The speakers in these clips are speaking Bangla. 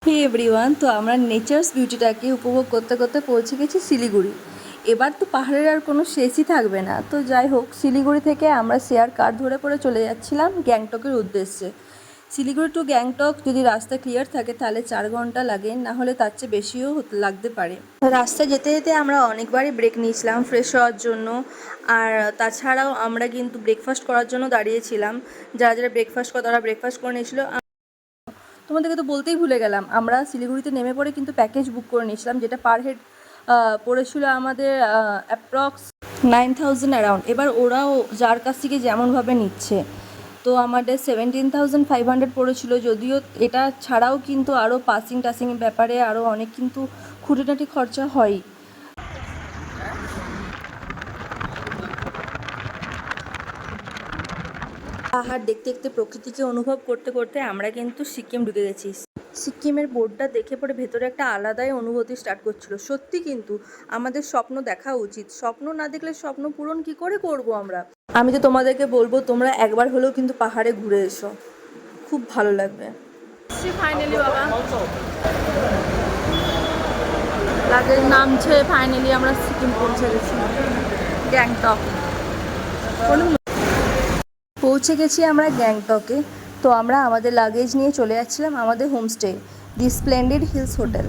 হে এভরিওয়ান, তো আমরা নেচার্স বিউটিটাকে উপভোগ করতে করতে পৌঁছে গেছি শিলিগুড়ি। এবার তো পাহাড়ের আর কোনো শেষই থাকবে না। তো যাই হোক, শিলিগুড়ি থেকে আমরা শেয়ার কার ধরে পড়ে চলে যাচ্ছিলাম গ্যাংটকের উদ্দেশ্যে। শিলিগুড়ি টু গ্যাংটক যদি রাস্তা ক্লিয়ার থাকে তাহলে 4 ঘন্টা লাগে, না হলে তার চেয়ে বেশিও লাগতে পারে। রাস্তায় যেতে যেতে আমরা অনেকবারই ব্রেক নিয়েছিলাম ফ্রেশ হওয়ার জন্য, আর তাছাড়াও আমরা কিন্তু ব্রেকফাস্ট করার জন্য দাঁড়িয়েছিলাম। যারা যারা ব্রেকফাস্ট করে তারা ব্রেকফাস্ট করে নিয়েছিল। তোমাদেরকে তো বলতেই ভুলে গেলাম, আমরা শিলিগুড়িতে নেমে পড়ে কিন্তু প্যাকেজ বুক করে নিয়েছিলাম, যেটা পার হেড পড়েছিল আমাদের অ্যাপ্রক্স 9,000 অ্যারাউন্ড। এবার ওরাও যার কাছ থেকে যেমনভাবে নিচ্ছে, তো আমাদের 17,500 পড়েছিল। যদিও এটা ছাড়াও কিন্তু আরও পাসিং টাসিংয়ের ব্যাপারে আরও অনেক কিন্তু খুঁটিনাটি খরচা হয়। পাহাড় দেখতে দেখতে প্রকৃতিকে অনুভব করতে করতে আমরা কিন্তু সিকিম ঢুকে গেছি। সিকিমের বোর্ডটা দেখে পরে ভেতরে একটা আলাদাই অনুভূতি স্টার্ট করছিল। সত্যি কিন্তু আমাদের স্বপ্ন দেখা উচিত। স্বপ্ন না দেখলে স্বপ্ন পূরণ কি করে করব আমরা? আমি তো তোমাদেরকে বলবো, তোমরা একবার হলেও কিন্তু পাহাড়ে ঘুরে এসো, খুব ভালো লাগবে। ফাইনালি বাবা লাগেজ নামছে, ফাইনালি আমরা সিকিম পৌঁছে গেছি, গ্যাংটক পৌঁছে গেছি আমরা গ্যাংটকে। তো আমরা আমাদের লাগেজ নিয়ে চলে যাচ্ছিলাম আমাদের হোমস্টে, দি স্প্লেন্ডিড হিলস হোটেল।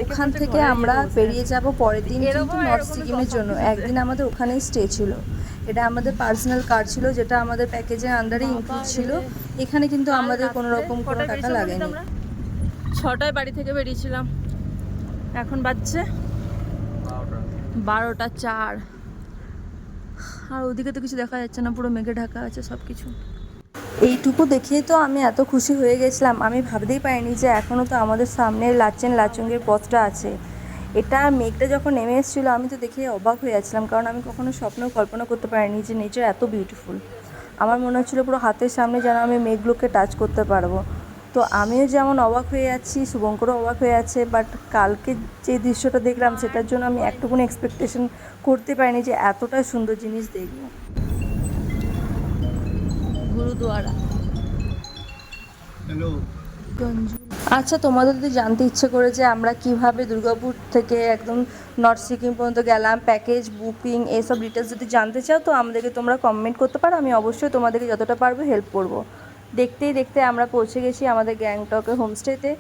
ওখান থেকে আমরা বেরিয়ে যাব পরের দিন কিন্তু নর্থ সিকিমের জন্য। একদিন আমাদের ওখানেই স্টে ছিল। এটা আমাদের পার্সোনাল কার ছিল, যেটা আমাদের প্যাকেজের আন্ডারে ইনক্লুড ছিল। এখানে কিন্তু আমাদের কোনো রকম কোনো টাকা লাগেনি। 6টায় বাড়ি থেকে বেরিয়েছিলাম, এখন বাজছে 12টা 4। আর ওদিকে তো কিছু দেখা যাচ্ছে না, পুরো মেঘে ঢাকা আছে সব কিছু। এইটুকু দেখেই তো আমি এত খুশি হয়ে গেছিলাম। আমি ভাবতেই পারিনি যে এখনও তো আমাদের সামনে লাচেন লাচুংয়ের পথটা আছে। এটা মেঘটা যখন নেমে এসেছিলো আমি তো দেখে অবাক হয়ে যাচ্ছিলাম, কারণ আমি কখনো স্বপ্নেও কল্পনা করতে পারিনি যে নেচার এত বিউটিফুল। আমার মনে হচ্ছিলো পুরো হাতের সামনে যেন আমি মেঘগুলোকে টাচ করতে পারবো। তো আমিও যেমন অবাক হয়ে যাচ্ছি, শুভঙ্করও অবাক হয়ে আছে। বাট কালকে যে দৃশ্যটা দেখলাম সেটার জন্য আমি একটুকুনি এক্সপেকটেশন করতে পারিনি যে এতটা সুন্দর জিনিস দেখবো। গুরুদুয়ারা। আচ্ছা, তোমাদের যদি জানতে ইচ্ছে করে যে আমরা কিভাবে দুর্গাপুর থেকে একদম নর্থ সিকিম পর্যন্ত গেলাম, প্যাকেজ বুকিং এইসব ডিটেলস যদি জানতে চাও, তো আমাদেরকে তোমরা কমেন্ট করতে পারো। আমি অবশ্যই তোমাদেরকে যতটা পারবো হেল্প করব। দেখতেই দেখতে আমরা পৌঁছে গেছি আমাদের গ্যাংটকের হোমস্টেতে,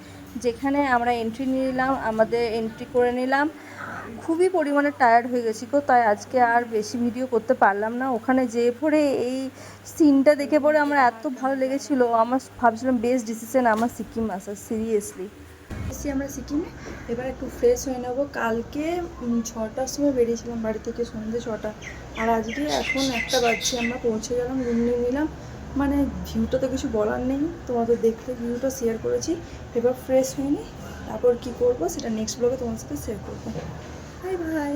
যেখানে আমরা এন্ট্রি নিলাম, আমাদের এন্ট্রি করে নিলাম। খুবই পরিমাণে টায়ার্ড হয়ে গেছি গো, তাই আজকে আর বেশি ভিডিও করতে পারলাম না। ওখানে যেয়ে পরে এই সিনটা দেখে পরে আমার এত ভালো লেগেছিলো, আমার ভাবছিলাম বেস্ট ডিসিশন আমার সিকিম আসা, সিরিয়াসলি। এসে আমরা সিকিমে এবার একটু ফ্রেশ হয়ে নেবো। কালকে 6টার সময় বেরিয়েছিলাম বাড়ি থেকে, সন্ধ্যে 6টা, আর আজকে এখন 1টা বাজছে। আমরা পৌঁছে গেলাম, রুম নিয়ে নিলাম। মানে ভিউটা তো কিছু বলার নেই, তোমাদের দেখতে ভিউটা শেয়ার করেছি। এবার ফ্রেশ হয়ে নিই, তারপর কী করবো সেটা নেক্সট ব্লগে তোমার সাথে শেয়ার করবো। Bye bye.